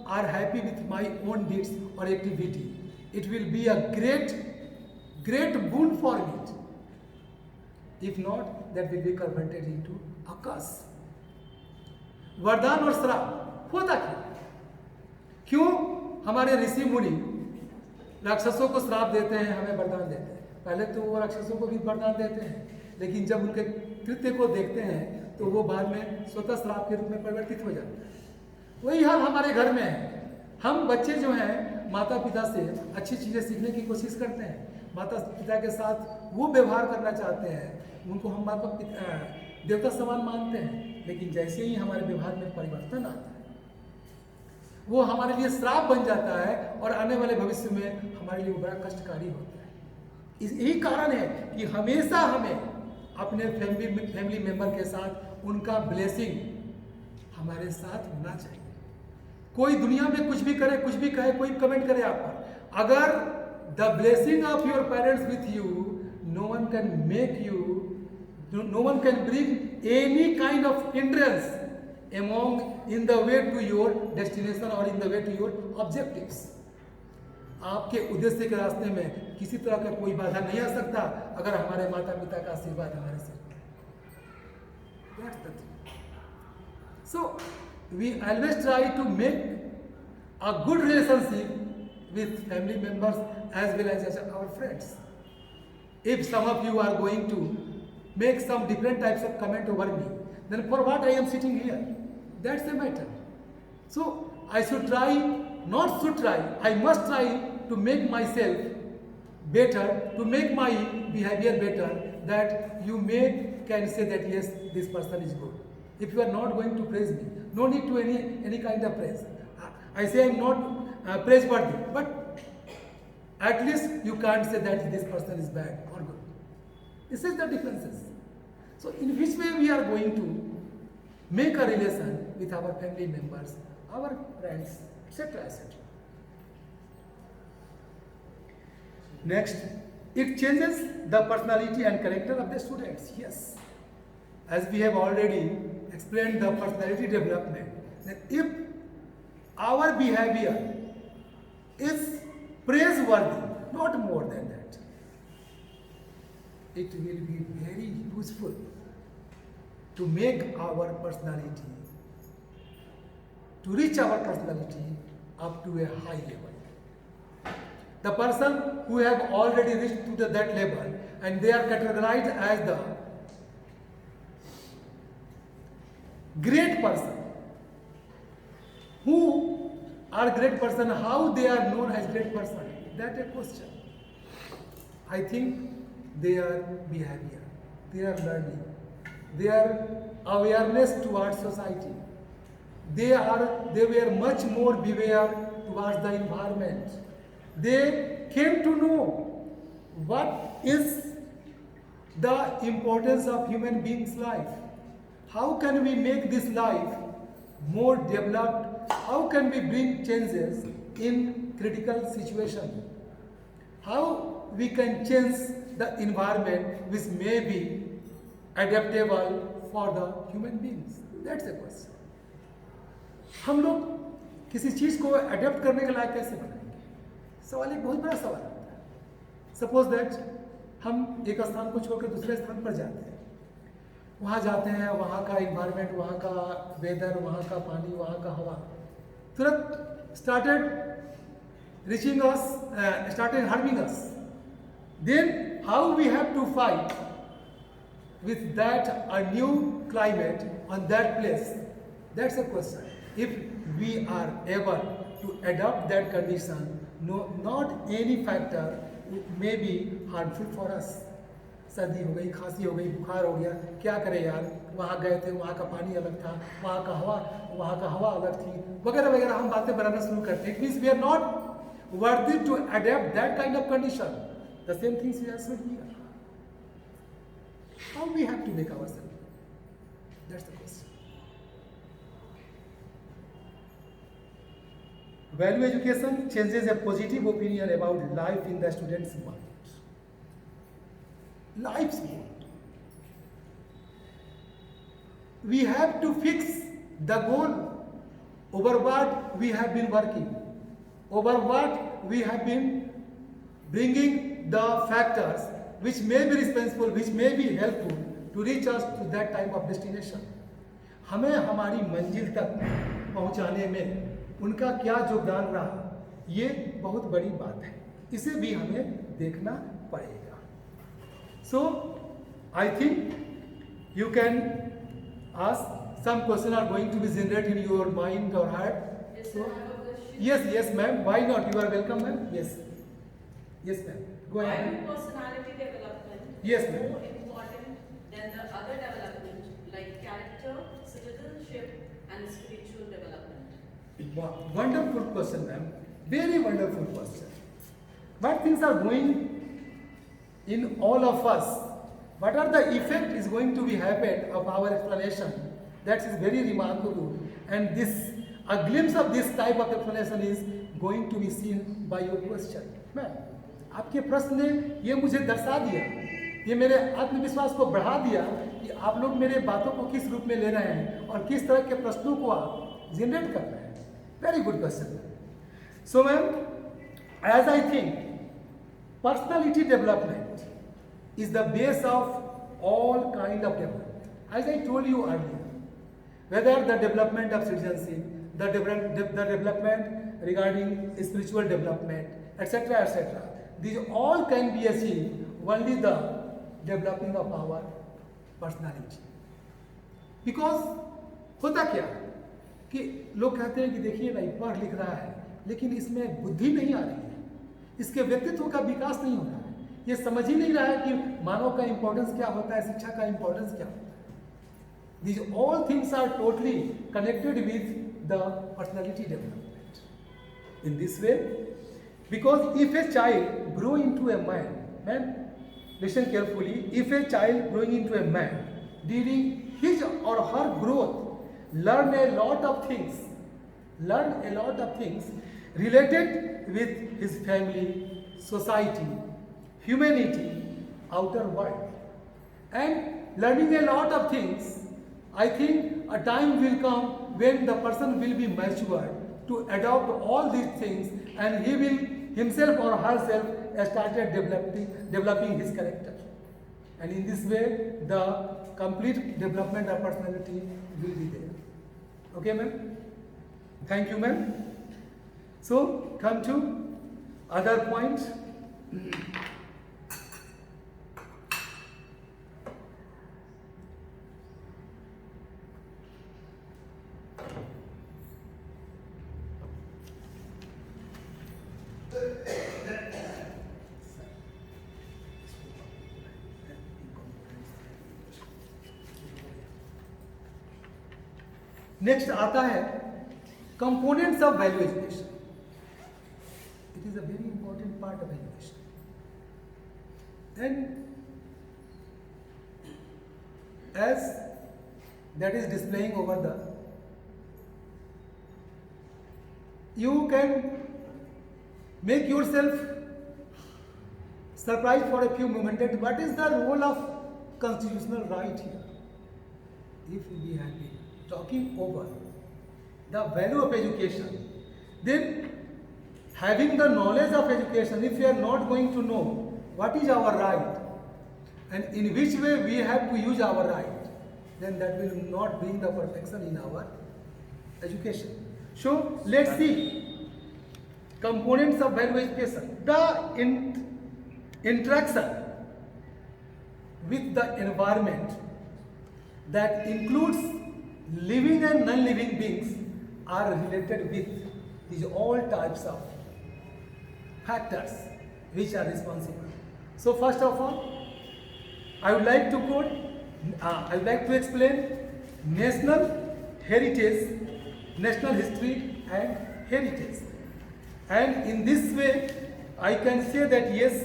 are happy with my own deeds or activity, it will be a great boon for me. If not, that will be converted into a curse. वरदान और श्राप होता क्यों हमारे ऋषि मुनि राक्षसों को श्राप देते हैं, हमें वरदान देते हैं? पहले तो वो राक्षसों को भी वरदान देते हैं, लेकिन जब उनके कृत्य को देखते हैं तो वो बाद में स्वतः श्राप के रूप में परिवर्तित हो जाते हैं। वही हाल हमारे घर में है। हम बच्चे जो हैं माता पिता से अच्छी चीज़ें सीखने की कोशिश करते हैं, माता पिता के साथ वो व्यवहार करना चाहते हैं, उनको हम माता पिता देवता समान मानते हैं, लेकिन जैसे ही हमारे व्यवहार में परिवर्तन आता है वो हमारे लिए श्राप बन जाता है और आने वाले भविष्य में हमारे लिए बड़ा कष्टकारी होता है। यही कारण है कि हमेशा हमें अपने फैमिली मेंबर के साथ उनका ब्लेसिंग हमारे साथ होना चाहिए। कोई दुनिया में कुछ भी करे, कुछ भी कहे, कोई कमेंट करे आप पर, अगर the blessing of your parents with you, no one can make you, no one can bring any kind of hindrance among in the way to your destination or in the way to your objectives। आपके उद्देश्य के रास्ते में किसी तरह का कोई बाधा नहीं आ सकता अगर हमारे माता पिता का आशीर्वाद हमारे सिर पर। That's the thing। So we always try to make a good relationship with family members as well as our friends। If some of you are going to make some different types of comment over me, then for what I am sitting here? That's the matter। So I should try, not should try, I must try to make myself better, to make my behavior better, that you can say that yes, this person is good। If you are not going to praise me, no need to any kind of praise। I say I am not praiseworthy, but at least you can't say that this person is bad or good। This is the differences। So in which way we are going to make a relation with our family members, our friends, etc., etc. Next, it changes the personality and character of the students। Yes, as we have already explained the personality development, that if our behavior is praiseworthy, not more than that, it will be very useful to make our personality, to reach our personality up to a high level। The person who have already reached to that level and they are categorized as the great person, who are great person, how they are known as great person, that a question। I think their behavior, their learning, their awareness towards society, they were much more beware towards the environment। They came to know what is the importance of human being's life, how can we make this life more developed, how can we bring changes in critical situation, how we can change the environment which may be adaptable for the human beings। That's the question। हम लोग किसी चीज को adapt करने के लायक कैसे बनाएंगे? सवाल एक बहुत बड़ा सवाल होता है। सपोज दैट हम एक स्थान को छोड़कर दूसरे स्थान पर जाते हैं, वहाँ जाते हैं, वहाँ का इन्वायरमेंट, वहाँ का वेदर, वहाँ का पानी, वहाँ का हवा तुरंत started reaching us, started harming us। Then how we have to fight with that a new climate on that place? That's a question। If we are able to adopt that condition, no, not any factor may be harmful for us। सर्दी हो गई, खांसी हो गई, बुखार हो गया, क्या करें यार, वहाँ गए थे, वहाँ का पानी अलग था, वहाँ का हवा अलग थी, वगैरह वगैरह हम बातें बनाना शुरू करते हैं। It means we are not worthy to adapt that kind of condition। The same things we are saying here। How we have to make ourselves? That's the question। Value education changes a positive opinion about life in the student's mind। Life's goal। We have to fix the goal over what we have been working, over what we have been bringing the factors which may be responsible, which may be helpful to reach us to that type of destination। हमें हमारी मंजिल तक पहुंचाने में उनका क्या योगदान रहा, ये बहुत बड़ी बात है, इसे भी हमें देखना पड़ेगा। So I think you can ask some question are going to be generated in your mind और heart. Yes, sir, I have a question. Yes, ma'am. Why not? You are welcome, ma'am. Yes, ma'am. Go Why ahead. will personality development Yes, is ma'am. more important than the other development like character, citizenship, and spiritual development? Wonderful question, ma'am. Very wonderful question. What things are going in all of us? What are the effect is going to be happen of our explanation? That is very remarkable. And this, a glimpse of this type of explanation is going to be seen by your question. Ma'am, आपके प्रश्न ने ये मुझे दर्शा दिया, ये मेरे आत्मविश्वास को बढ़ा दिया कि आप लोग मेरे बातों को किस रूप में ले रहे हैं और किस तरह के प्रश्नों को आप जनरेट कर रहे हैं। Very good question. So ma'am, as I think personality development is the base of all kind of development. As I told you earlier, whether the development of citizenship, the development regarding spiritual development, etc., etc., these all can be achieved only the developing of our personality. Because होता क्या कि लोग कहते हैं कि देखिए भाई पढ़ लिख रहा है लेकिन इसमें बुद्धि नहीं आ रही है, इसके व्यक्तित्व का विकास नहीं हो रहा है, ये समझ ही नहीं रहा है कि मानव का इंपॉर्टेंस क्या होता है, शिक्षा का इंपॉर्टेंस क्या होता है। These all things are totally connected with the personality development. In this way, because if a child grow into a man, listen carefully, if a child growing into a man, during his or her growth, learn a lot of things related with his family, society, humanity, outer world. And learning a lot of things, I think a time will come when the person will be mature to adopt all these things, and he will himself or herself started developing his character. And in this way, the complete development of personality will be there. Okay, ma'am? Thank you, ma'am. So, come to other point. Next आता है components of value education. It is a very important part of education. And as that is displaying over the, you can make yourself surprised for a few moments that what is the role of constitutional right here. If we have been talking over the value of education, then having the knowledge of education, if we are not going to know what is our right and in which way we have to use our right, then that will not bring the perfection in our education. So let's see components of value education. The interaction with the environment that includes living and non-living beings are related with these all types of factors which are responsible. So first of all, I would like to explain national heritage, national history and heritage. And in this way, I can say that yes,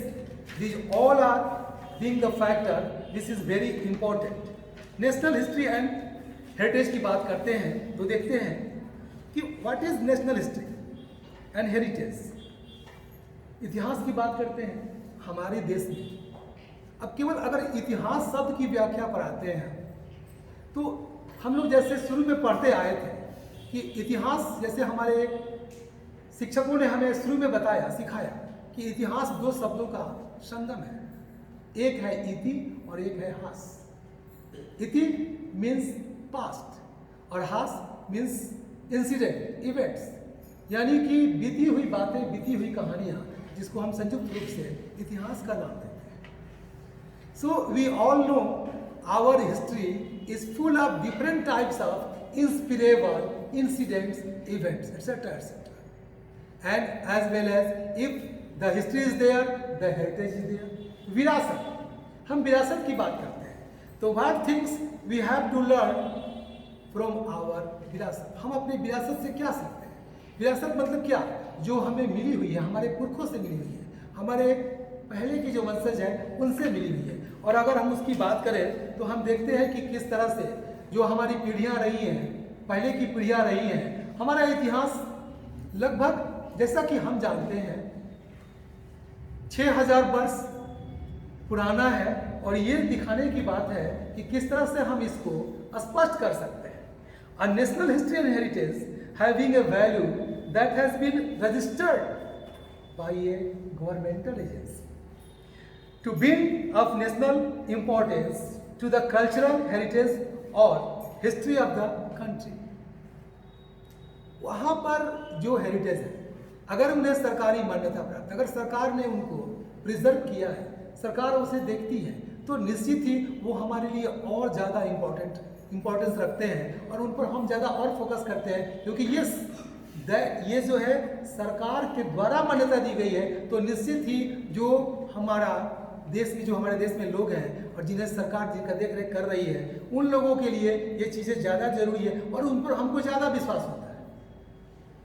these all are being the factor. This is very important. National history and heritage की बात करते हैं तो देखते हैं कि what is national history and heritage. इतिहास की बात करते हैं हमारे देश में. अब केवल अगर इतिहास शब्द की व्याख्या पर आते हैं तो हम लोग जैसे शुरू में पढ़ते आए थे कि इतिहास, जैसे हमारे शिक्षकों ने हमें शुरू में बताया, सिखाया कि इतिहास दो शब्दों का संगम है. एक है इति और एक है हास. इति मीन्स पास्ट और हास मीन्स इंसिडेंट, इवेंट्स, यानी कि बीती हुई बातें, बीती हुई कहानियाँ, जिसको हम संयुक्त रूप से इतिहास का नाम देते हैं। So we all know our history is full of different types of inspirable incidents, events, etc., etc. And as well as if the history is there, the heritage is there. विरासत, हम विरासत की बात करते हैं, तो what things we have to learn from our विरासत, हम अपने विरासत से क्या सीखते हैं? विरासत मतलब क्या? जो हमें मिली हुई है, हमारे पुरखों से मिली हुई है, हमारे पहले की जो वंशज है उनसे मिली हुई है। और अगर हम उसकी बात करें तो हम देखते हैं कि किस तरह से जो हमारी पीढ़ियाँ रही हैं, पहले की पीढ़ियाँ रही हैं, हमारा इतिहास लगभग जैसा कि हम जानते हैं 6000 वर्ष पुराना है। और ये दिखाने की बात है कि किस तरह से हम इसको स्पष्ट कर सकते हैं। A national history and heritage having a value that has been registered by a governmental agency to bring of national importance to the cultural heritage or history of the country। वहाँ पर जो हेरिटेज है, अगर उन्हें सरकारी मान्यता प्राप्त, अगर सरकार ने उनको प्रिजर्व किया है, सरकार उसे देखती है, तो निश्चित ही वो हमारे लिए और ज़्यादा इम्पोर्टेंस रखते हैं और उन पर हम ज़्यादा और फोकस करते हैं, क्योंकि ये जो है सरकार के द्वारा मान्यता दी गई है। तो निश्चित ही जो हमारा देश में, जो हमारे देश में लोग हैं और जिन्हें सरकार जिनका देख रेख कर रही है, उन लोगों के लिए ये चीज़ें ज़्यादा जरूरी है और उन पर हमको ज़्यादा विश्वास होता है।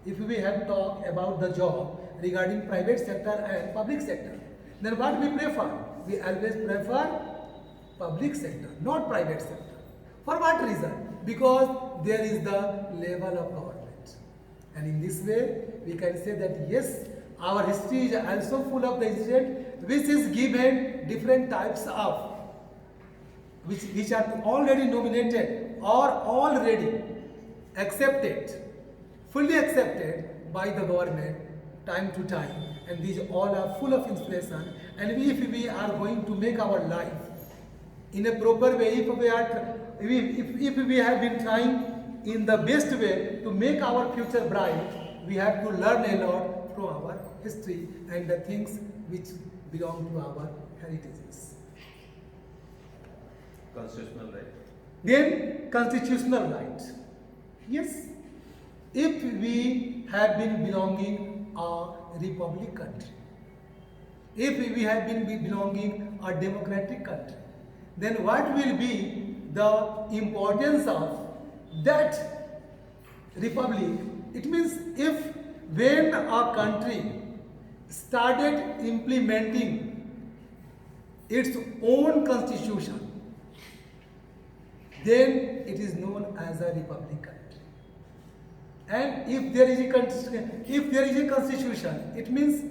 If we have talked about the job regarding private sector and public sector, then what we prefer? We always prefer public sector, not private sector. For what reason? Because there is the level of government. And in this way, we can say that yes, our history is also full of the incident which is given different types of, which are already nominated or already accepted, fully accepted by the government time to time, and these all are full of inspiration. And if we are going to make our life in a proper way, if we have been trying in the best way to make our future bright, we have to learn a lot from our history and the things which belong to our heritages. Constitutional right. Then constitutional right. Yes. If we have been belonging a republic country, if we have been belonging a democratic country, then what will be the importance of that republic? It means if when a country started implementing its own constitution, then it is known as a republic country. And if there is a constitution, it means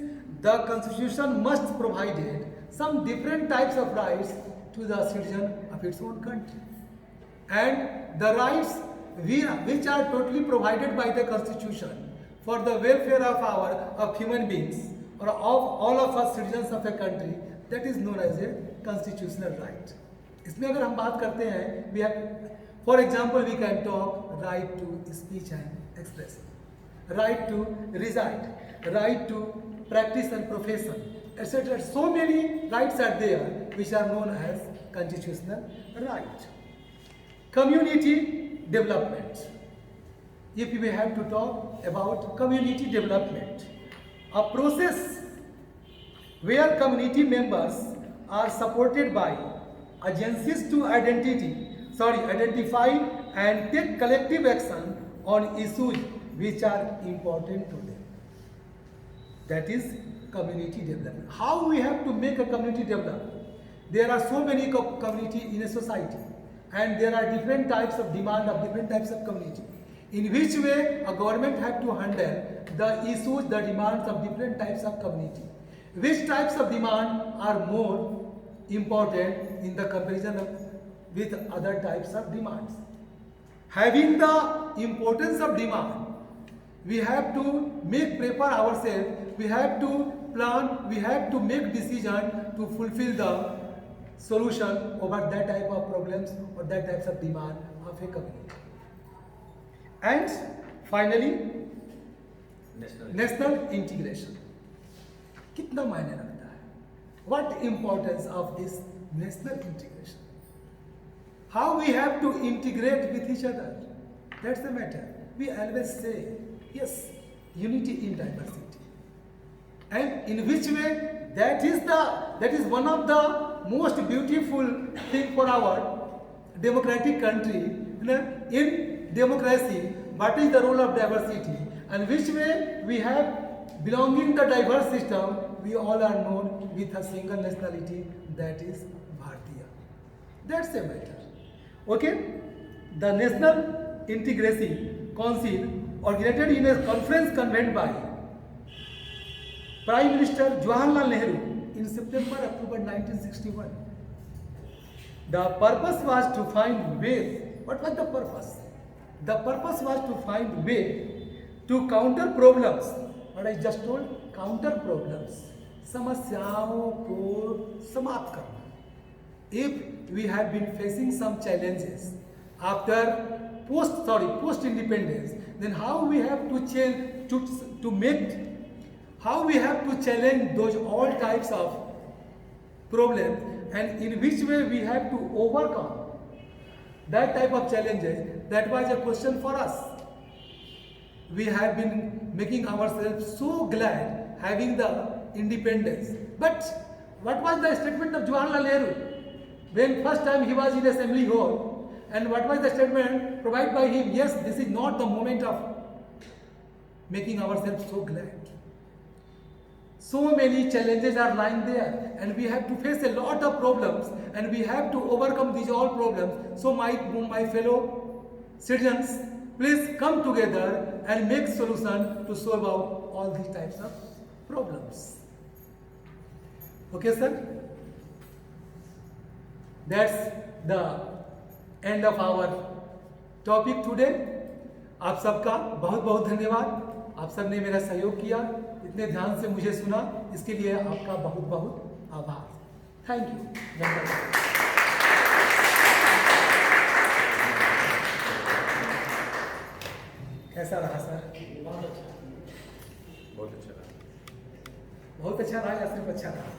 the constitution must provide some different types of rights to the citizen of its own country. And the rights which are totally provided by the constitution for the welfare of human beings or of all of us citizens of a country, that is known as a constitutional right. इसमें अगर हम बात करते हैं, we have, for example, we can talk right to speech and expression, right to reside, right to practice and profession, etc. So many rights are there which are known as constitutional right. Community development. If we have to talk about community development, a process where community members are supported by agencies to identify and take collective action on issues which are important to them. That is community development. How we have to make a community develop? There are so many community in a society, and there are different types of demand of different types of community. In which way a government have to handle the issues, the demands of different types of community. Which types of demand are more important in the comparison with other types of demands? Having the importance of demand, we have to prepare ourselves, we have to plan, we have to make decision to fulfill the solution over that type of problems or that types of demand of a community. and finally National. National integration. कितना मायने रखता है? What importance of this national integration? How we have to integrate with each other? That's the matter. We always say, yes, unity in diversity. And in which way? That is one of the most beautiful thing for our democratic country. You know, in democracy, what is the role of diversity? And which way we have belonging the diverse system, we all are known with a single nationality, that is Bharatiya. That's the matter. Okay? The National Integration Council organized in a conference convened by Prime Minister Jawaharlal Nehru in September-October 1961. The purpose was to find ways. What was the purpose? The purpose was to find way to counter problems. What I just told, counter problems. समस्याओं को समाप्त करना. If we have been facing some challenges after post independence, then how we have to change to make, how we have to challenge those all types of problems, and in which way we have to overcome that type of challenges. That was a question for us. We have been making ourselves so glad having the independence. But what was the statement of Jawaharlal Nehru when first time he was in Assembly Hall? And what was the statement provided by him? Yes, this is not the moment of making ourselves so glad. So many challenges are lying there, and we have to face a lot of problems, and we have to overcome these all problems. So my fellow citizens, please come together and make solution to solve out all these types of problems. Okay, sir? That's the end of our topic today. आप सबका बहुत बहुत धन्यवाद. आप सबने मेरा सहयोग किया, इतने ध्यान से मुझे सुना, इसके लिए आपका बहुत बहुत आभार. Thank you. धन्यवाद. कैसा रहा सर? बहुत अच्छा. बहुत अच्छा रहा या सिर्फ अच्छा रहा?